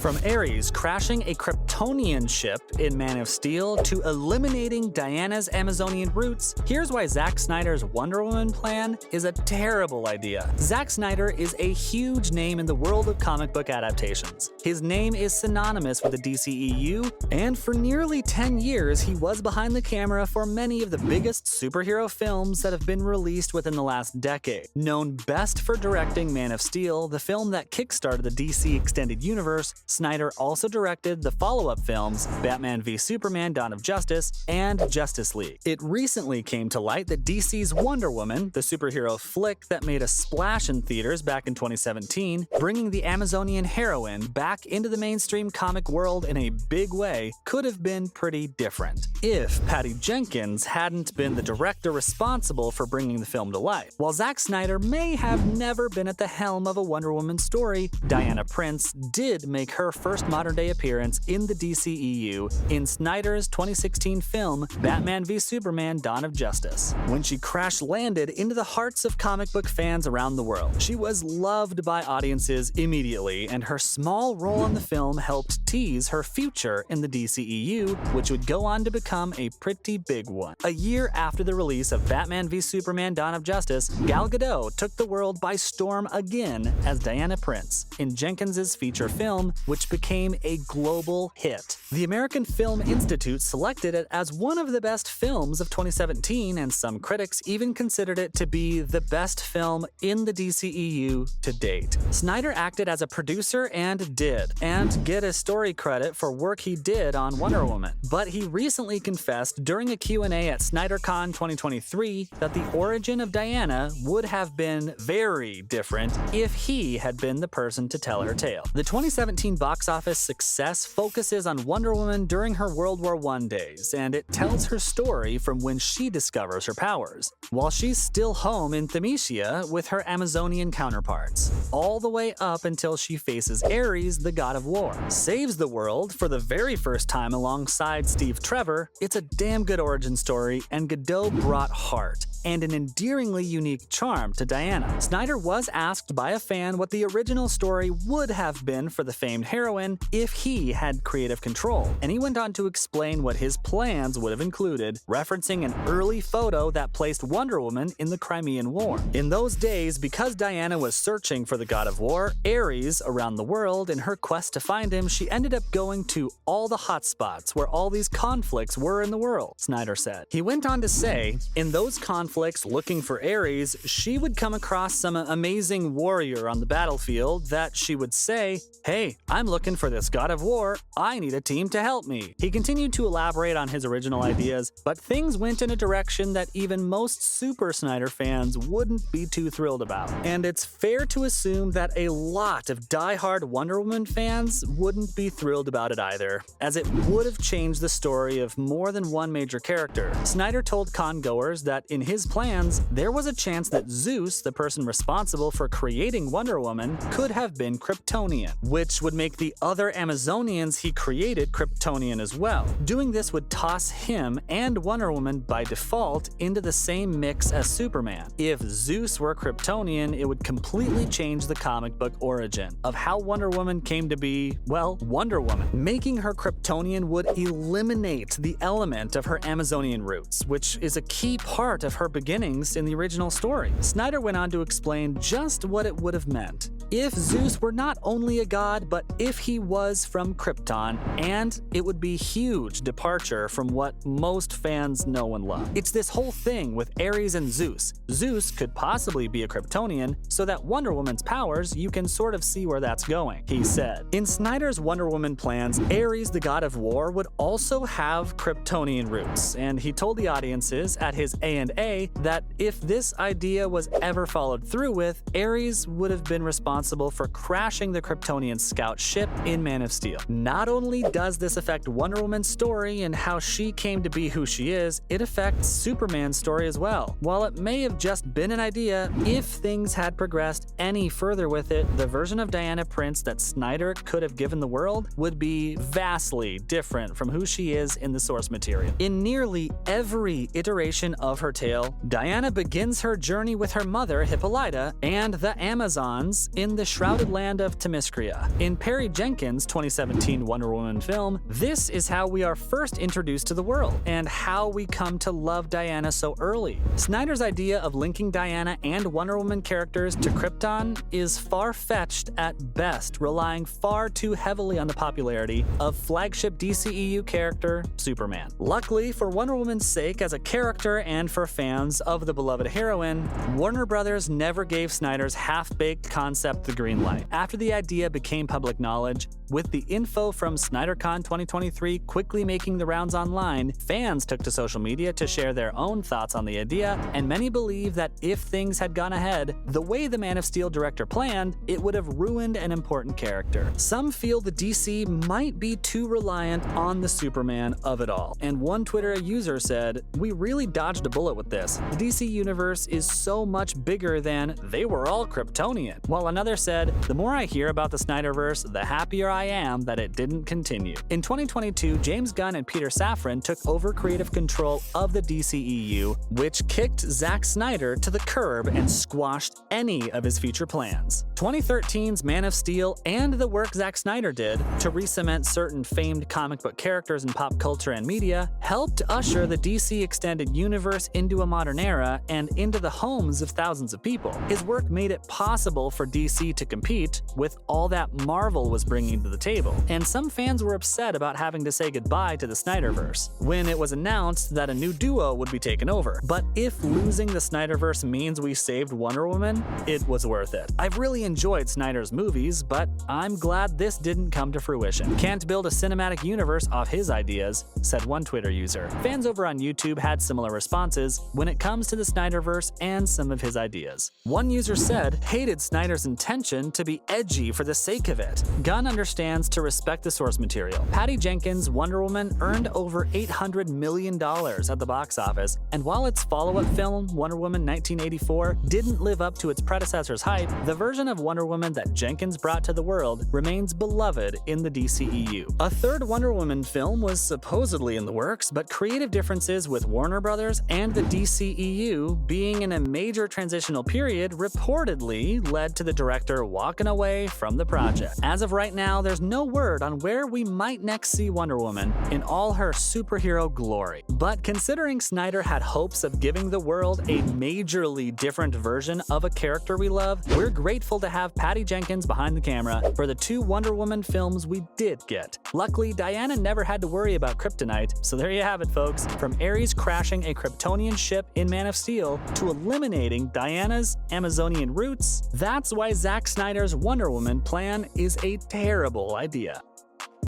From Ares crashing a Kryptonian ship in Man of Steel to eliminating Diana's Amazonian roots, here's why Zack Snyder's Wonder Woman plan is a terrible idea. Zack Snyder is a huge name in the world of comic book adaptations. His name is synonymous with the DCEU, and for nearly 10 years he was behind the camera for many of the biggest superhero films that have been released within the last decade. Known best for directing Man of Steel, the film that kickstarted the DC Extended Universe, Snyder also directed the follow-up films Batman v Superman: Dawn of Justice and Justice League. It recently came to light that DC's Wonder Woman, the superhero flick that made a splash in theaters back in 2017, bringing the Amazonian heroine back into the mainstream comic world in a big way, could have been pretty different if Patty Jenkins hadn't been the director responsible for bringing the film to life. While Zack Snyder may have never been at the helm of a Wonder Woman story, Diana Prince did make her first modern-day appearance in the DCEU in Snyder's 2016 film Batman v Superman: Dawn of Justice. When she crash-landed into the hearts of comic book fans around the world, she was loved by audiences immediately, and her small role in the film helped tease her future in the DCEU, which would go on to become a pretty big one. A year after the release of Batman v Superman: Dawn of Justice, Gal Gadot took the world by storm again as Diana Prince in Jenkins's feature film, which became a global hit. The American Film Institute selected it as one of the best films of 2017, and some critics even considered it to be the best film in the DCEU to date. Snyder acted as a producer and get a story credit for work he did on Wonder Woman, but he recently confessed during a Q&A at SnyderCon 2023 that the origin of Diana would have been very different if he had been the person to tell her tale. The 2017 box office success focuses on Wonder Woman during her World War I days, and it tells her story from when she discovers her powers, while she's still home in Themyscira with her Amazonian counterparts, all the way up until she faces Ares, the god of war, saves the world for the very first time alongside Steve Trevor. It's a damn good origin story, and Gadot brought heart and an endearingly unique charm to Diana. Snyder was asked by a fan what the original story would have been for the famed heroine if he had creative control, and he went on to explain what his plans would have included, referencing an early photo that placed Wonder Woman in the Crimean War. In those days, because Diana was searching for the god of war, Ares, around the world, in her quest to find him, she ended up going to all the hotspots where all these conflicts were in the world, Snyder said. He went on to say, in those conflicts looking for Ares, she would come across some amazing warrior on the battlefield that she would say, "Hey, I'm looking for this god of war, I need a team to help me." He continued to elaborate on his original ideas, but things went in a direction that even most Super Snyder fans wouldn't be too thrilled about. And it's fair to assume that a lot of die-hard Wonder Woman fans wouldn't be thrilled about it either, as it would have changed the story of more than one major character. Snyder told con-goers that in his plans, there was a chance that Zeus, the person responsible for creating Wonder Woman, could have been Kryptonian, which would make the other Amazonians he created Kryptonian as well. Doing this would toss him and Wonder Woman by default into the same mix as Superman. If Zeus were Kryptonian, it would completely change the comic book origin of how Wonder Woman came to be, well, Wonder Woman. Making her Kryptonian would eliminate the element of her Amazonian roots, which is a key part of her beginnings in the original story. Snyder went on to explain just what it would have meant if Zeus were not only a god, but if he was from Krypton, and it would be a huge departure from what most fans know and love. It's this whole thing with Ares and Zeus. Zeus could possibly be a Kryptonian, so that Wonder Woman's powers, you can sort of see where that's going, he said. In Snyder's Wonder Woman plans, Ares, the god of war, would also have Kryptonian roots, and he told the audiences at his A&A that if this idea was ever followed through with, Ares would have been responsible for crashing the Kryptonian scout ship in Man of Steel. Not only does this affect Wonder Woman's story and how she came to be who she is, it affects Superman's story as well. While it may have just been an idea, if things had progressed any further with it, the version of Diana Prince that Snyder could have given the world would be vastly different from who she is in the source material. In nearly every iteration of her tale, Steel, Diana begins her journey with her mother, Hippolyta, and the Amazons in the shrouded land of Themyscira. In Perry Jenkins' 2017 Wonder Woman film, this is how we are first introduced to the world, and how we come to love Diana so early. Snyder's idea of linking Diana and Wonder Woman characters to Krypton is far-fetched at best, relying far too heavily on the popularity of flagship DCEU character, Superman. Luckily, for Wonder Woman's sake as a character and for fans of the beloved heroine, Warner Brothers never gave Snyder's half-baked concept the green light. After the idea became public knowledge, with the info from SnyderCon 2023 quickly making the rounds online, fans took to social media to share their own thoughts on the idea, and many believe that if things had gone ahead the way the Man of Steel director planned, it would have ruined an important character. Some feel the DC might be too reliant on the Superman of it all, and one Twitter user said, "We really dodged a bullet with this. The DC universe is so much bigger than they were all Kryptonian." While another said, "The more I hear about the Snyderverse, the happier I am that it didn't continue." In 2022, James Gunn and Peter Safran took over creative control of the DCEU, which kicked Zack Snyder to the curb and squashed any of his future plans. 2013's Man of Steel and the work Zack Snyder did to re-cement certain famed comic book characters in pop culture and media helped usher the DC extended universe into a modern era and into the homes of thousands of people. His work made it possible for DC to compete with all that Marvel was bringing to the table, and some fans were upset about having to say goodbye to the Snyderverse when it was announced that a new duo would be taken over. But if losing the Snyderverse means we saved Wonder Woman, it was worth it. I've really enjoyed Snyder's movies, but I'm glad this didn't come to fruition. Can't build a cinematic universe off his ideas, said one Twitter user. Fans over on YouTube had similar responses when it comes to the Snyderverse and some of his ideas. One user said, "Hated Snyder's intention to be edgy for the sake of it. Gunn understands to respect the source material. Patty Jenkins' Wonder Woman earned over $800 million at the box office, and while its follow-up film, Wonder Woman 1984, didn't live up to its predecessor's hype, the version of Wonder Woman that Jenkins brought to the world remains beloved in the DCEU." A third Wonder Woman film was supposedly in the works, but creative differences with Warner Brothers and the DCEU being in a major transitional period reportedly led to the director walking away from the project. As of right now, there's no word on where we might next see Wonder Woman in all her superhero glory. But considering Snyder had hopes of giving the world a majorly different version of a character we love, we're grateful to have Patty Jenkins behind the camera for the two Wonder Woman films we did get. Luckily, Diana never had to worry about kryptonite, so there you have it, folks. From Ares crashing a Kryptonian ship in Man of Steel to eliminating Diana's Amazonian roots, that's why Zack Snyder's Wonder Woman plan is a terrible idea.